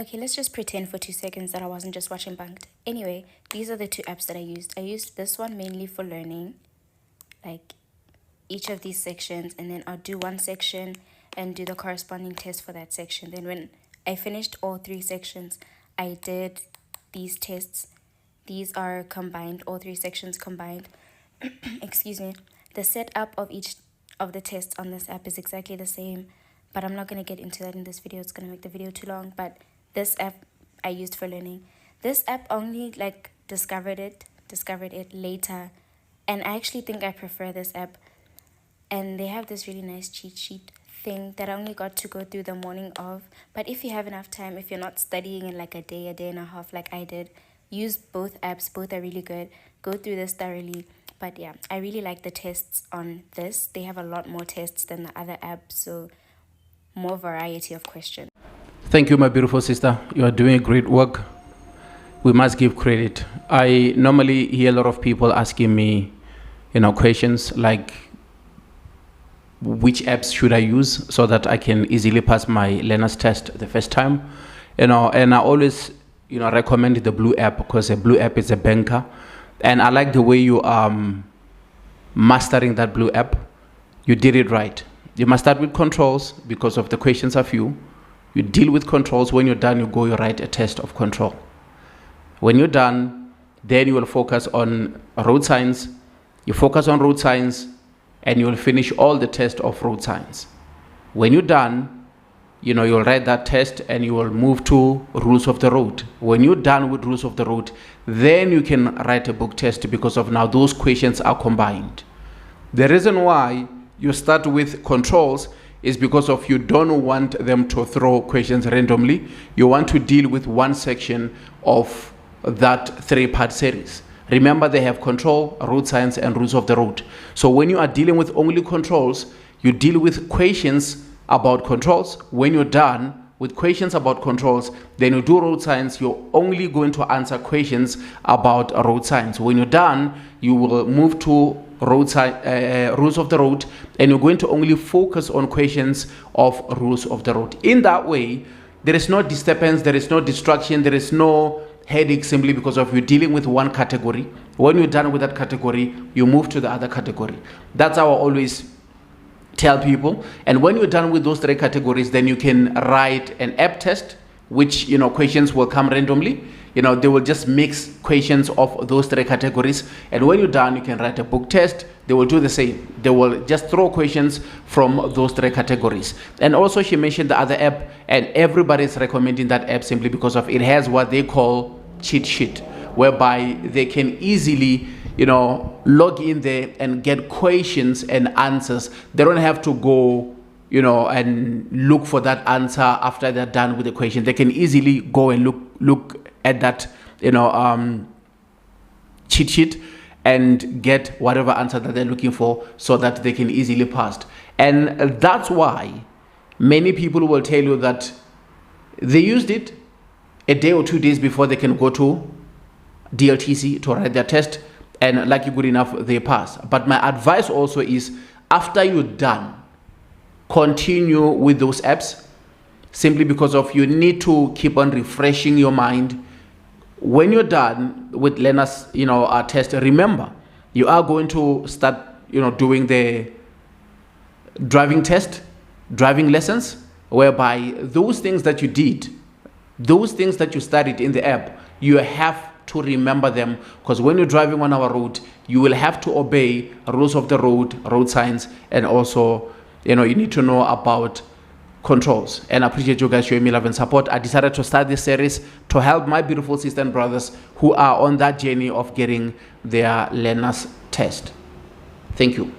Okay, let's just pretend for 2 seconds that I wasn't just watching Bunked. Anyway, these are the two apps that I used. I used this one mainly for learning, like each of these sections, and then I'll do one section and do the corresponding test for that section. Then when I finished all 3 sections, I did these tests. These are combined, all 3 sections combined. Excuse me. The setup of each of the tests on this app is exactly the same, but I'm not going to get into that in this video. It's going to make the video too long. But this app I used for learning. This app only discovered it later, and I actually think I prefer this app. And they have this really nice cheat sheet thing that I only got to go through the morning of. But if you have enough time, if you're not studying in like a day and a half like I did, use both apps. Both are really good. Go through this thoroughly. But yeah, I really like the tests on this. They have a lot more tests than the other apps, so more variety of questions. Thank you, my beautiful sister. You are doing great work. We must give credit. I normally hear a lot of people asking me, questions like, which apps should I use so that I can easily pass my learner's test the first time? And I always, recommend the Blue app, because the Blue app is a banker. And I like the way you are mastering that Blue app. You did it right. You must start with controls because of the questions are few. You deal with controls. When you're done, you write a test of control. When you're done, then you will focus on road signs. You focus on road signs, and you will finish all the test of road signs. When you're done, you'll write that test and you will move to rules of the road. When you're done with rules of the road, then you can write a book test, because of now those questions are combined. The reason why you start with controls is because of you don't want them to throw questions randomly. You want to deal with one section of that 3-part series. Remember, they have control, road signs, and rules of the road. So when you are dealing with only controls, you deal with questions about controls. When you're done with questions about controls, then you do road signs. You're only going to answer questions about road signs. When you're done, you will move to rules of the road, and you're going to only focus on questions of rules of the road. In that way, there is no disturbance, there is no distraction, there is no headache, simply because of you dealing with one category. When you're done with that category, you move to the other category. That's how I always tell people. And when you're done with those 3 categories, then you can write an app test, which questions will come randomly. They will just mix questions of those 3 categories. And when you're done, you can write a book test. They will do the same. They will just throw questions from those 3 categories. And also, she mentioned the other app, and everybody is recommending that app simply because of it has what they call cheat sheet, whereby they can easily log in there and get questions and answers. They don't have to go and look for that answer after they're done with the question. They can easily go and look at that cheat sheet and get whatever answer that they're looking for, so that they can easily pass. And that's why many people will tell you that they used it a day or 2 days before they can go to DLTC to write their test, and lucky good enough, they pass. But my advice also is, after you're done, continue with those apps, simply because of you need to keep on refreshing your mind. When you're done with learners test, remember, you are going to start doing the driving test, driving lessons, whereby those things that you did, those things that you studied in the app, you have to remember them, because when you're driving on our road, you will have to obey rules of the road, road signs, and also you need to know about controls. And I appreciate you guys showing me love and support. I decided to start this series to help my beautiful sisters and brothers who are on that journey of getting their learners test. Thank you.